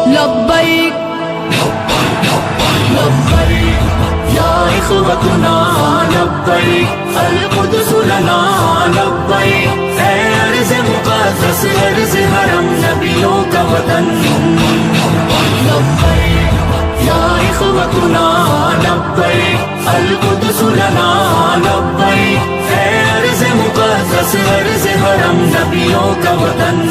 لبیک لبیک یا اخوتنا لبیک القدس لنا لبیک اے ارض مقدس ارض حرم نبیوں کا وطن لبیک یا اخوتنا لبیک القدس لنا لبیک اے ارض مقدس ارض حرم نبیوں کا وطن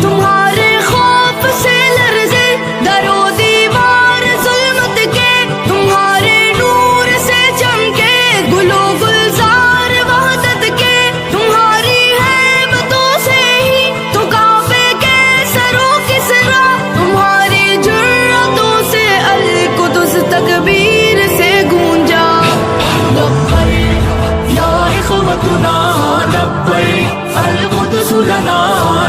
تمہارے خوف سے لرزے در و دیوار ظلمت کے تمہارے نور سے چمکے گل و گلزار وحدت کے تمہاری ہیبتوں سے ہی تو کعبے کے سرو کسرا تمہاری جرأتوں سے القدس تکبیر سے گونجا لبیک یا اخوتنا لبیک القدس لنا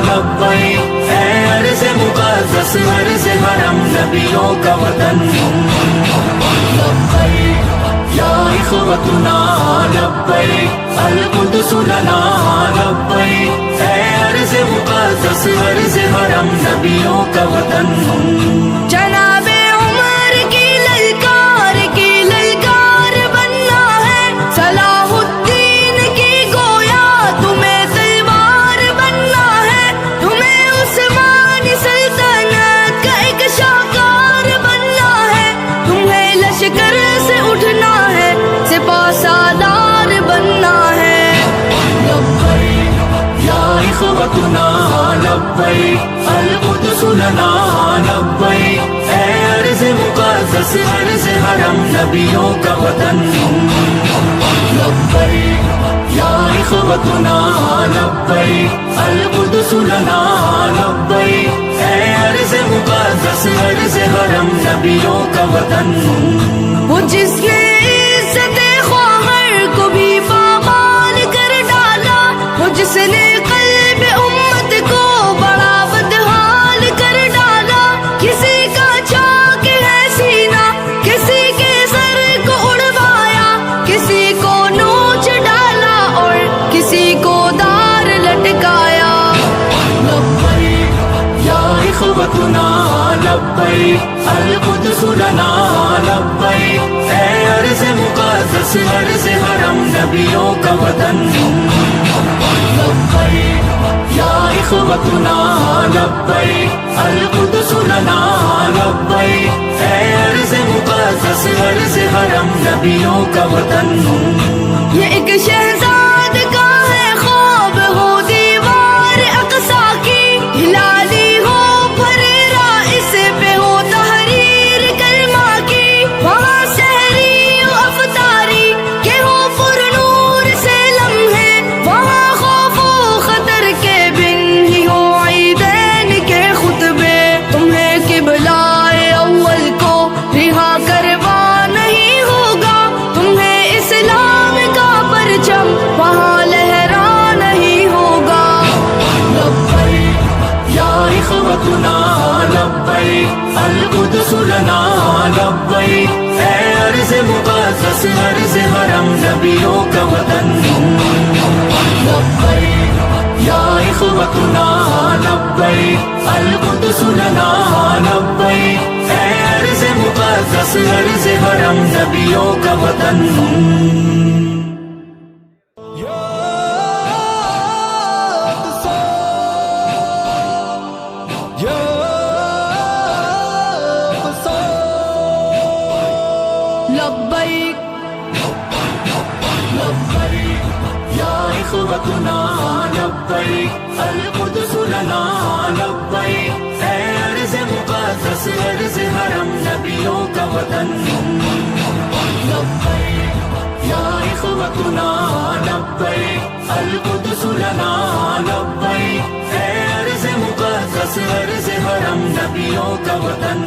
لبیک اے ارض مقدس ارض حرم نبیوں کا وطن لبیک یا اخوتنا لبیک القدس لنا لبیک اے ارض مقدس ارض حرم نبیوں کا وطن جناب عمر کی للکار بننا ہے صلاح الدین کی گویا تمہیں تلوار بننا ہے تمہیں عثمانی سلطنت کا ایک شاہکار بننا ہے تمہیں لشکر سے اٹھنا ہے سپاہ سالار بننا ہے لبیک یا اخوتنا لبیک القدس لنا لبیک اے ارض مقدس ارض حرم نبیوں کا وطن لبیک یا اخوتنا لبیک القدس لنا لبیک اے ارض مقدس ارض حرم نبیوں کا وطن وہ جس نے عزت خواہر کو بھی پامال کر ڈالا وہ جس نے قلب امت کو بڑا بدحال کر ڈالا کسی کا چاک ہے سینہ کسی کے سر کو اڑوایا کسی کو نوچ ڈالا اور کسی کو دار لٹکایا لبیک یا اخوتنا لبیک القدس لنا لبیک اے ارض مقدس ارض حرم نبیوں کا وطن لبیک یا اخوتنا لبیک القدس لنا لبیک اے ارض مقدس ارض حرم نبیوں کا وطن یہ ایک شہزاد کا ہے خواب ہو دیوار اقصی کی ہلالی ہو پھریرا اس پہ ہو تحریر کلمہ کی وہاں سحری و افطاری کہ ہو پر نور سے لمحے وہاں خوف و خطر کے بن ہی ہو عیدین کے خطبے تمہیں قبلہ اول کو رہا کروا نہیں ہوگا تمہیں اسلام کا پرچم وہاں لہرا نہیں ہوگا لبیک یا اخوتنا لبیک القدس لنا لبیک اے ارض مقدس ارض حرم نبیوں کا وطن لبیک یا اخوتنا لبیک القدس لنا لبیک اے ارض مقدس ارض حرم نبیوں کا وطن لبیک لبیک یا اخوتنا لبیک القدس لنا لبیک اے ارض مقدس ارض حرم نبیوں کا وطن لبیک یا اخوتنا لبیک القدس لنا لبیک اے ارض مقدس ارض حرم نبیوں کا وطن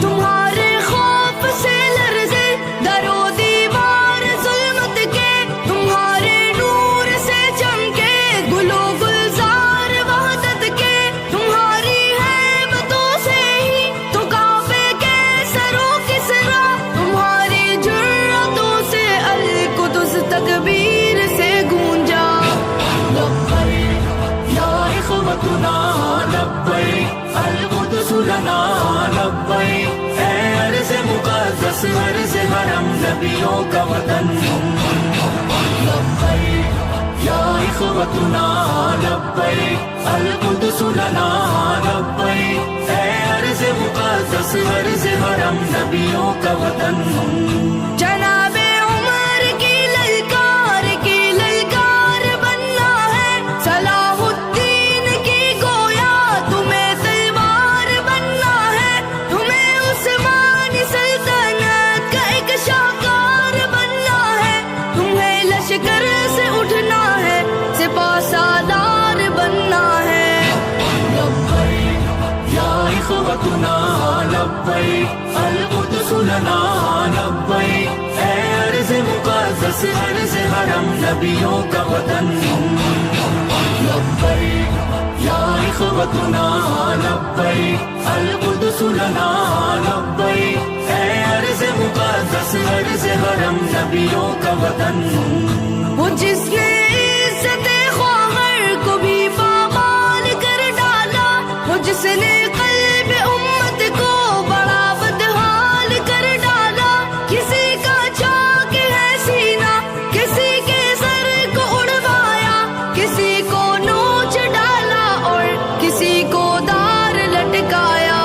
تمہارے خوف سے لرزے در و دیوار ظلمت کے تمہارے نور سے چمکے گل و گلزار وحدت کے تمہاری ہیبتوں سے ہی تو کعبے کے سرو کسرا تمہاری نبیوں کا وطن لبیک یا اخوتنا لبیک القدس لنا لبیک اے ارض مقدس ارض حرم نبیوں کا وطن جناب عمر کی للکار بننا ہے صلاح الدین کی گویا تمہیں تلوار بننا ہے تمہیں عثمانی سلطنت کا ایک شاہکار بننا ہے تمہیں لشکر سے اٹھنا ہے سپاہ سالار بننا ہے لبیک یا اخوتنا لبیک القدس لنا لبیک اے ارض مقدس ارض حرم نبیوں کا وطن لبیک یا اخوتنا لبیک القدس لنا لبیک اے ارض مقدس ارض حرم نبیوں کا وطن وہ جس نے عزت خواہر کو بھی پامال کر ڈالا وہ جس نے قلب امت کو بڑا بدحال کر ڈالا کسی کا چاک ہے سینہ کسی کے سر کو اڑوایا کسی کو نوچ ڈالا اور کسی کو دار لٹکایا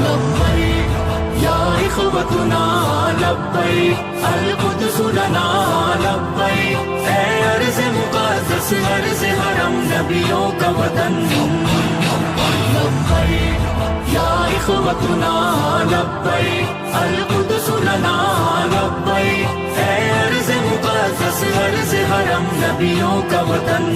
لبیک یا اخوتنا لبیک القدس لنا لبیک اے ارض مقدس ارض حرم نبیوں کا وطن لبیک یا اخوتنا لبیک القدس لنا لبیک اے ارض مقدس ارض حرم نبیوں کا وطن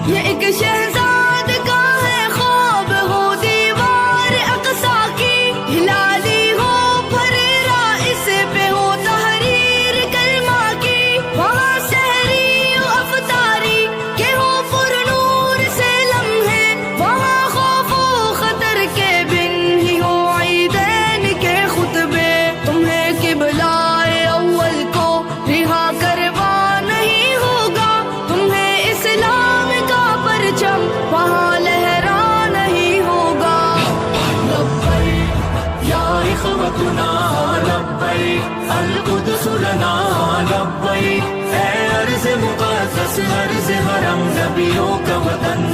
یہ ایک شہزاد کا ہے خواب ہو دیوار اقصی کی ہلالی ہو پھریرا اس پہ ہو تحریر کلمہ کی وہاں سحری و افطاری کہ ہو پر نور سے لمحے وہاں خوف و خطر کے بن ہی ہو عیدین کے خطبے تمہیں قبلہ اول کو رہا کروا نہیں ہوگا تمہیں اسلام کا پرچم وہاں لہرا نہیں ہوگا لبیک یا اخوتنا لبیک القدس لنا لبیک اے ارض مقدس ارض حرم نبیوں کا وطن